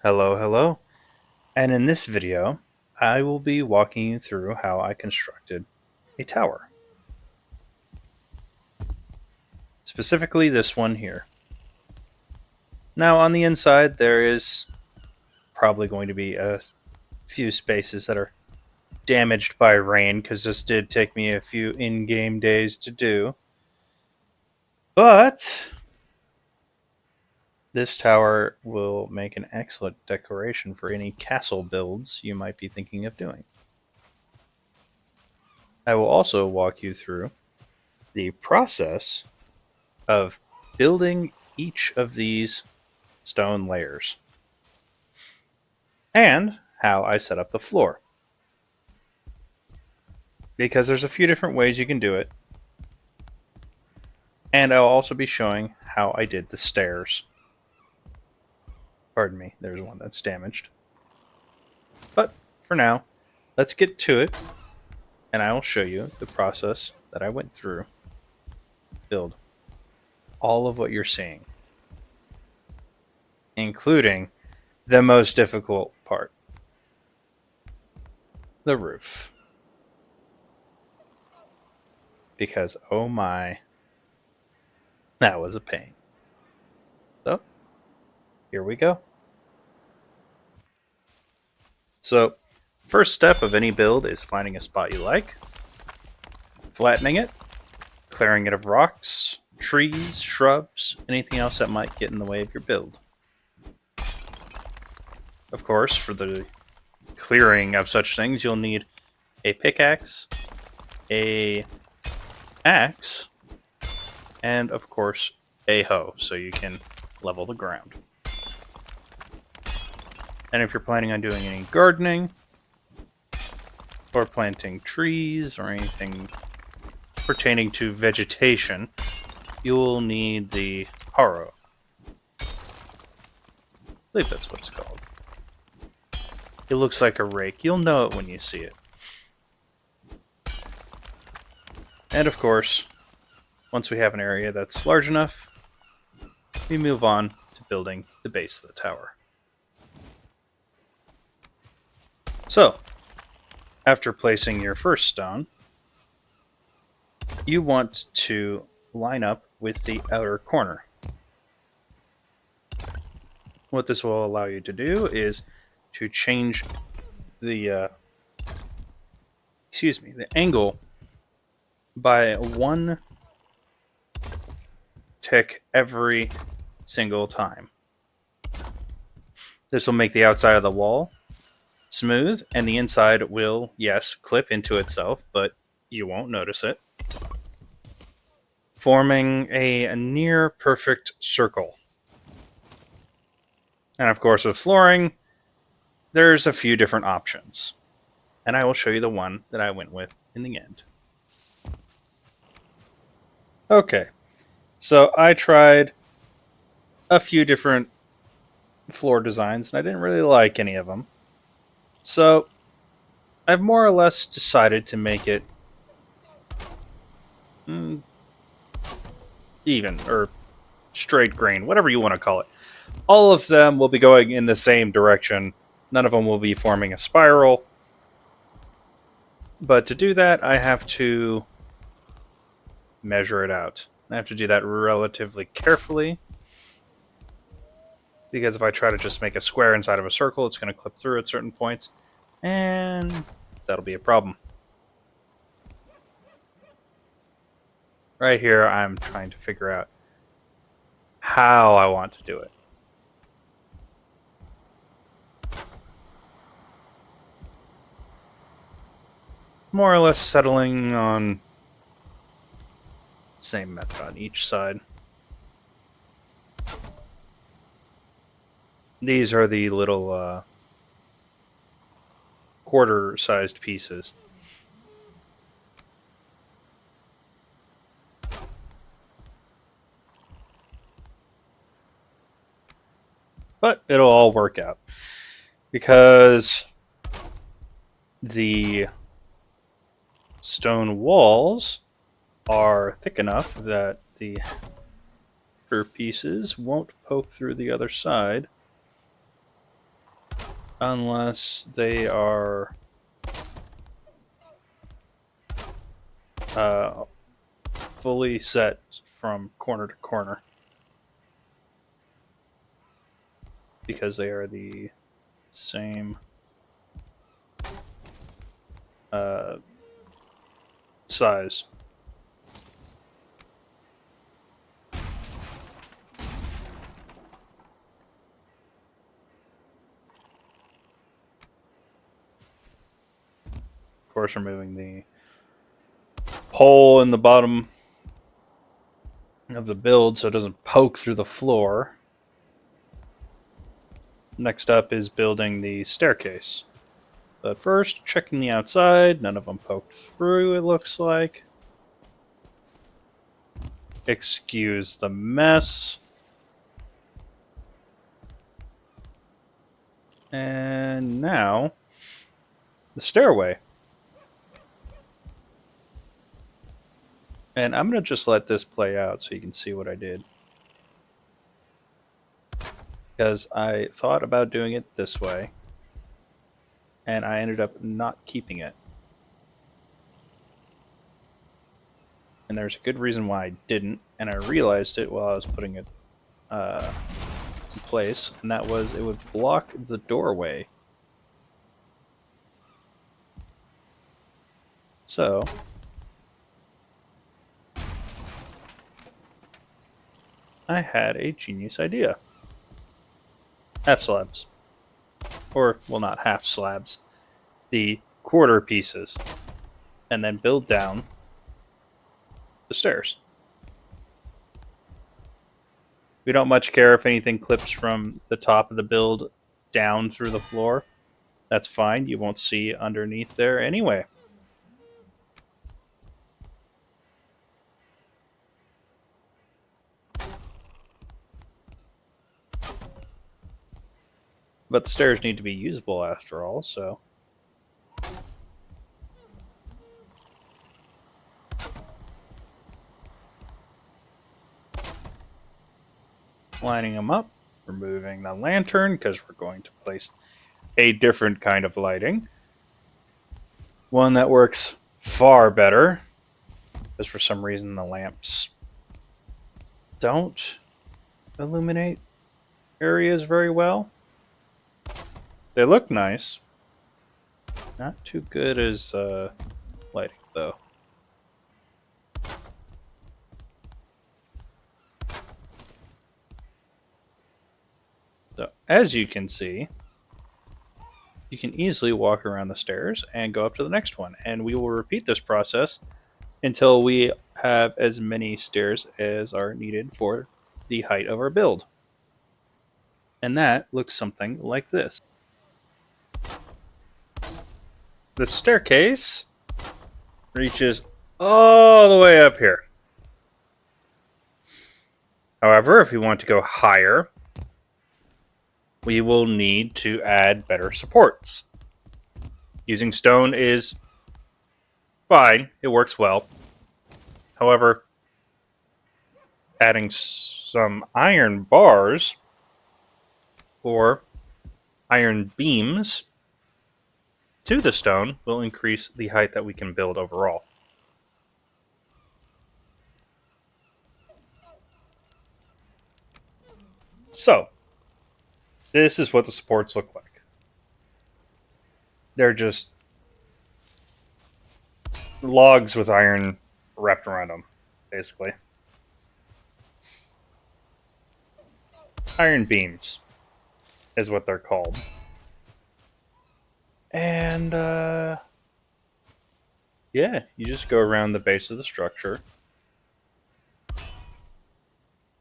Hello, hello. And in this video, I will be walking you through how I constructed a tower. Specifically, this one here. Now, on the inside, there is probably going to be a few spaces that are damaged by rain because this did take me a few in game days to do. But this tower will make an excellent decoration for any castle builds you might be thinking of doing. I will also walk you through the process of building each of these stone layers and how I set up the floor. Because there's a few different ways you can do it. And I'll also be showing how I did the stairs. Pardon me, there's one that's damaged. But for now, let's get to it and I will show you the process that I went through to build all of what you're seeing, including the most difficult part, the roof. Because oh my, that was a pain. So, here we go. So, first step of any build is finding a spot you like, flattening it, clearing it of rocks, trees, shrubs, anything else that might get in the way of your build. Of course, for the clearing of such things, you'll need a pickaxe, a axe, and of course, a hoe so you can level the ground. And if you're planning on doing any gardening or planting trees or anything pertaining to vegetation, you'll need the harrow. I believe that's what it's called. It looks like a rake. You'll know it when you see it. And of course, once we have an area that's large enough, we move on to building the base of the tower. So, after placing your first stone, you want to line up with the outer corner. What this will allow you to do is to change the the angle by one tick every single time. This will make the outside of the wall smooth, and the inside will, yes, clip into itself, but you won't notice it, forming a near perfect circle. And of course, with flooring, there's a few different options, and I will show you the one that I went with in the end. Okay, so I tried a few different floor designs, and I didn't really like any of them. So I've more or less decided to make it even, or straight grain, whatever you want to call it. All of them will be going in the same direction. None of them will be forming a spiral. But to do that, I have to measure it out. I have to do that relatively carefully, because if I try to just make a square inside of a circle, it's going to clip through at certain points, and that'll be a problem. Right here, I'm trying to figure out how I want to do it. More or less settling on same method on each side. These are the little quarter-sized pieces. But it'll all work out, because the stone walls are thick enough that the upper pieces won't poke through the other side unless they are uh, fully set from corner to corner, because they are the same uh, size. Of course, removing the hole in the bottom of the build so it doesn't poke through the floor. Next up is building the staircase. But first, checking the outside. None of them poked through, it looks like. Excuse the mess. And now, the stairway. And I'm going to just let this play out so you can see what I did. Because I thought about doing it this way, and I ended up not keeping it. And there's a good reason why I didn't, and I realized it while I was putting it in place, and that was it would block the doorway. So I had a genius idea. Half slabs. Or, well, not half slabs. The quarter pieces. And then build down the stairs. We don't much care if anything clips from the top of the build down through the floor. That's fine. You won't see underneath there anyway. But the stairs need to be usable after all, so lining them up, removing the lantern because we're going to place a different kind of lighting. One that works far better, because for some reason the lamps don't illuminate areas very well. They look nice. Not too good as lighting, though. So, as you can see, you can easily walk around the stairs and go up to the next one. And we will repeat this process until we have as many stairs as are needed for the height of our build. And that looks something like this. The staircase reaches all the way up here. However, if we want to go higher, we will need to add better supports. Using stone is fine, it works well. However, adding some iron bars or iron beams to the stone will increase the height that we can build overall. So, this is what the supports look like. They're just logs with iron wrapped around them, basically. Iron beams is what they're called. And, yeah, you just go around the base of the structure,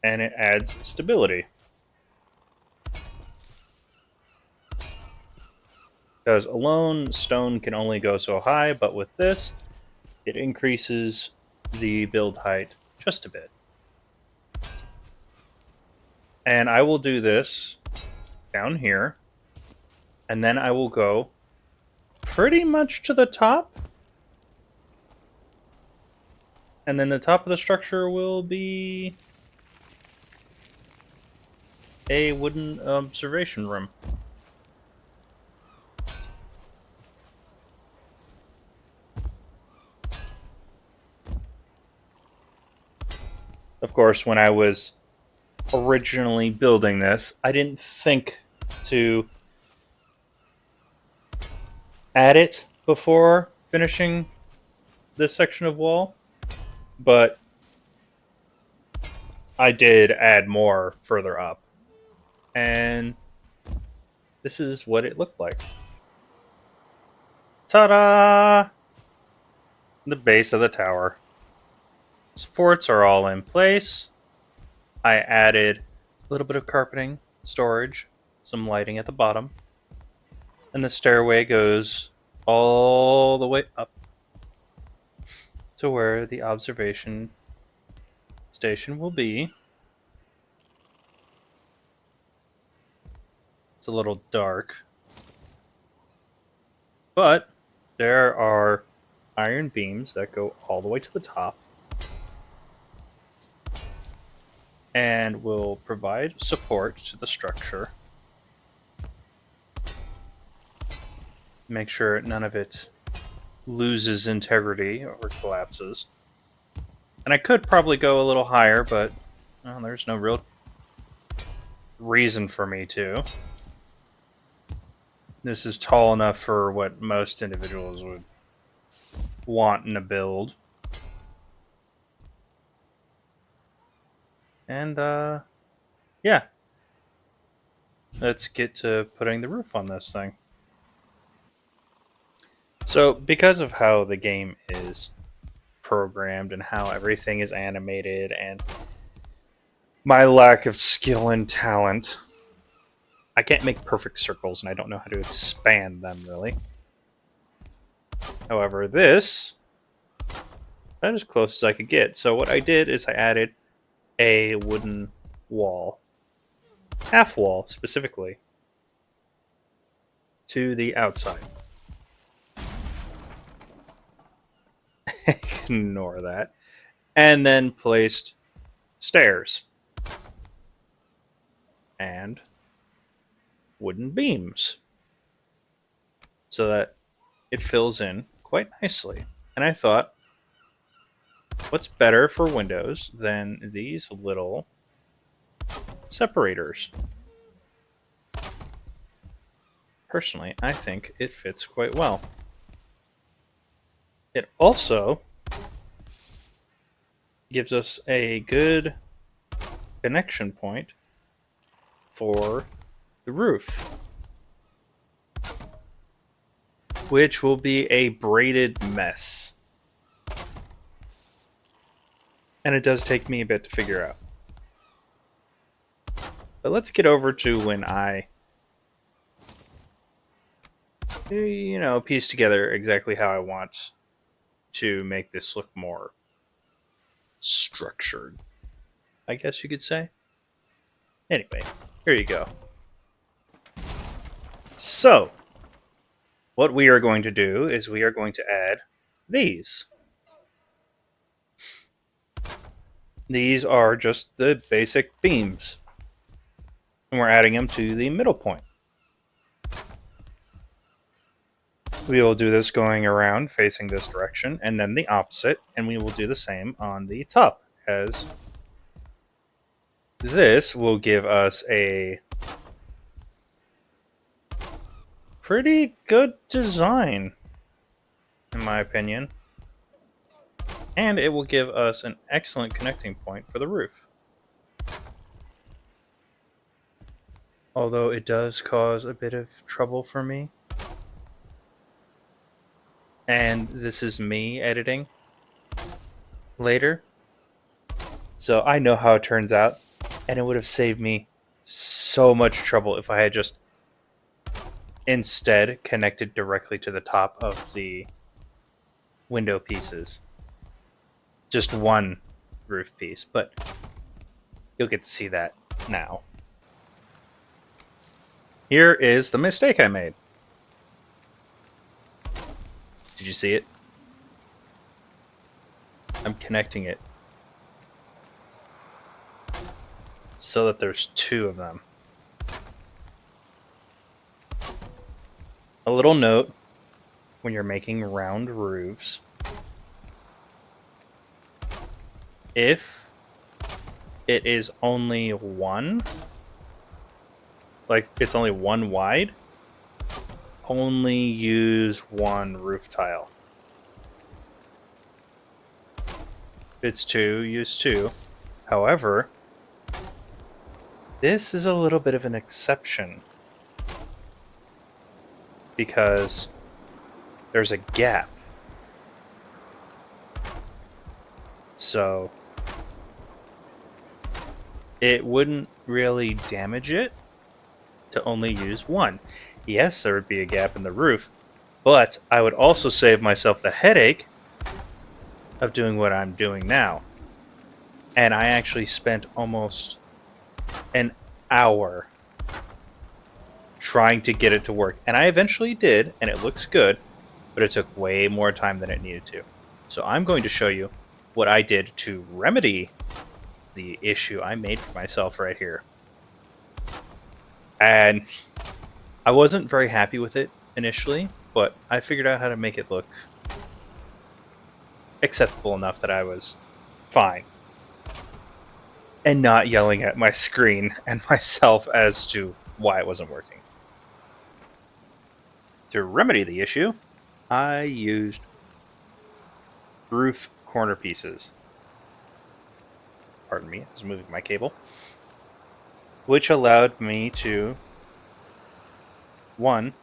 and it adds stability. Because alone, stone can only go so high, but with this, it increases the build height just a bit. And I will do this down here, and then I will go pretty much to the top. And then the top of the structure will be a wooden observation room. Of course, when I was originally building this, I didn't think to add it before finishing this section of wall, but I did add more further up. And this is what it looked like. Ta-da! The base of the tower. Supports are all in place. I added a little bit of carpeting, storage, some lighting at the bottom. And the stairway goes all the way up to where the observation station will be. It's a little dark, but there are iron beams that go all the way to the top and will provide support to the structure. Make sure none of it loses integrity or collapses. And I could probably go a little higher, but well, there's no real reason for me to. This is tall enough for what most individuals would want in a build. And, yeah. Let's get to putting the roof on this thing. So, because of how the game is programmed and how everything is animated and my lack of skill and talent, I can't make perfect circles and I don't know how to expand them really. However, this, that is as close as I could get. So what I did is I added a wooden wall, half wall specifically, to the outside. Ignore that. And then placed stairs and wooden beams so that it fills in quite nicely. And I thought, what's better for windows than these little separators? Personally, I think it fits quite well. It also gives us a good connection point for the roof, which will be a braided mess. And it does take me a bit to figure out. But let's get over to when I, piece together exactly how I want to make this look more structured, I guess you could say. Anyway, here you go. So, what we are going to do is we are going to add these. These are just the basic beams. And we're adding them to the middle point. We will do this going around facing this direction and then the opposite, and we will do the same on the top, as this will give us a pretty good design, in my opinion. And it will give us an excellent connecting point for the roof. Although it does cause a bit of trouble for me. And this is me editing later. So I know how it turns out. And it would have saved me so much trouble if I had just instead connected directly to the top of the window pieces. Just one roof piece, but you'll get to see that now. Here is the mistake I made. Did you see it? I'm connecting it so that there's two of them. A little note when you're making round roofs: if it is only one, like it's only one wide, only use one roof tile. If it's two, use two. However, this is a little bit of an exception because there's a gap. So it wouldn't really damage it to only use one. Yes, there would be a gap in the roof, but I would also save myself the headache of doing what I'm doing now. And I actually spent almost an hour trying to get it to work. And I eventually did, and it looks good, but it took way more time than it needed to. So I'm going to show you what I did to remedy the issue I made for myself right here. And I wasn't very happy with it initially, but I figured out how to make it look acceptable enough that I was fine. And not yelling at my screen and myself as to why it wasn't working. To remedy the issue, I used roof corner pieces. Pardon me, I was moving my cable. Which allowed me to, one,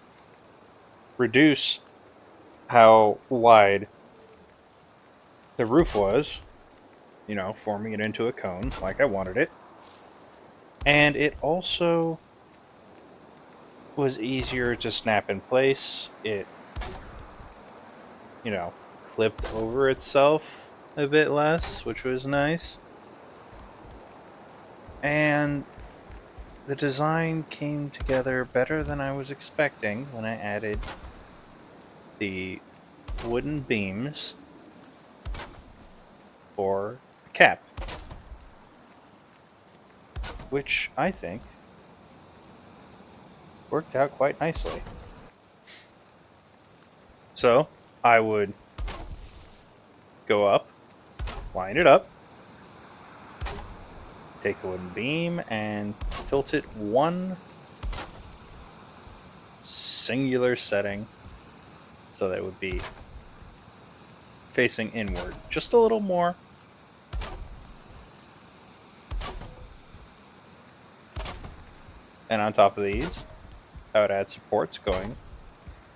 reduce how wide the roof was, forming it into a cone like I wanted it. And it also was easier to snap in place. It, clipped over itself a bit less, which was nice. And the design came together better than I was expecting when I added the wooden beams for the cap, which I think worked out quite nicely. So I would go up, line it up, take the wooden beam and tilt it one singular setting so that it would be facing inward just a little more. And on top of these, I would add supports going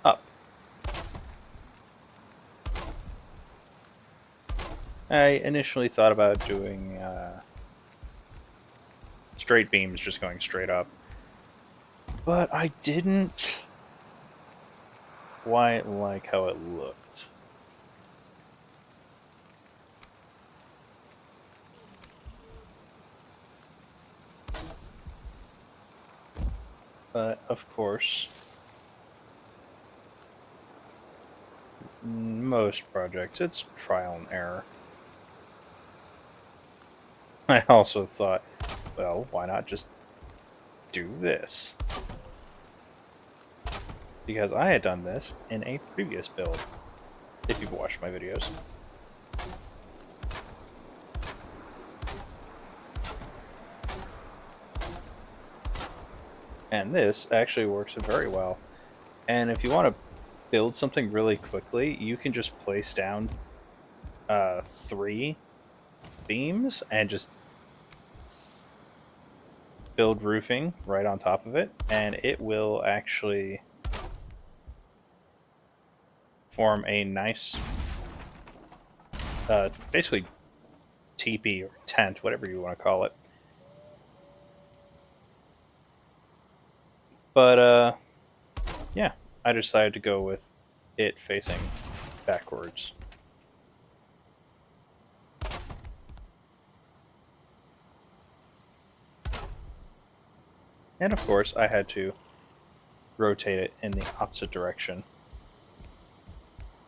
up. I initially thought about doing straight beams just going straight up, but I didn't quite like how it looked. But of course, most projects, it's trial and error. I also thought, well, why not just do this? Because I had done this in a previous build, if you've watched my videos. And this actually works very well. And if you want to build something really quickly, you can just place down 3 beams and just build roofing right on top of it, and it will actually form a nice, basically teepee or tent, whatever you want to call it. But yeah, I decided to go with it facing backwards. And of course, I had to rotate it in the opposite direction.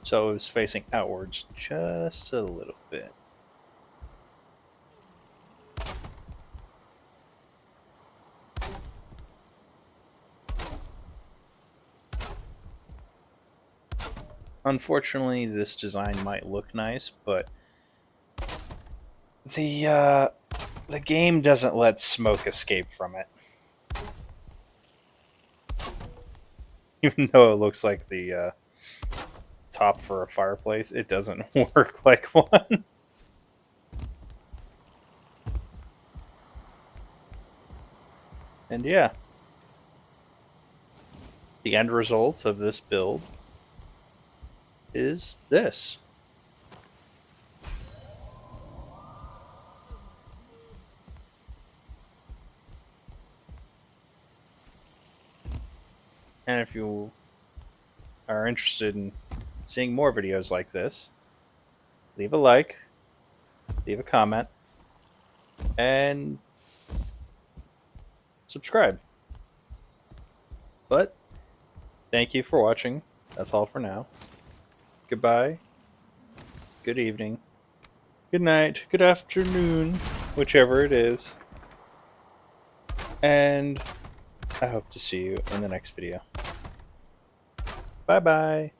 So it was facing outwards just a little bit. Unfortunately, this design might look nice, but the The game doesn't let smoke escape from it. Even though it looks like the top for a fireplace, it doesn't work like one. And yeah, the end result of this build is this. And if you are interested in seeing more videos like this, leave a like, leave a comment, and subscribe. But thank you for watching. That's all for now. Goodbye. Good evening. Good night. Good afternoon. Whichever it is. And I hope to see you in the next video. Bye bye.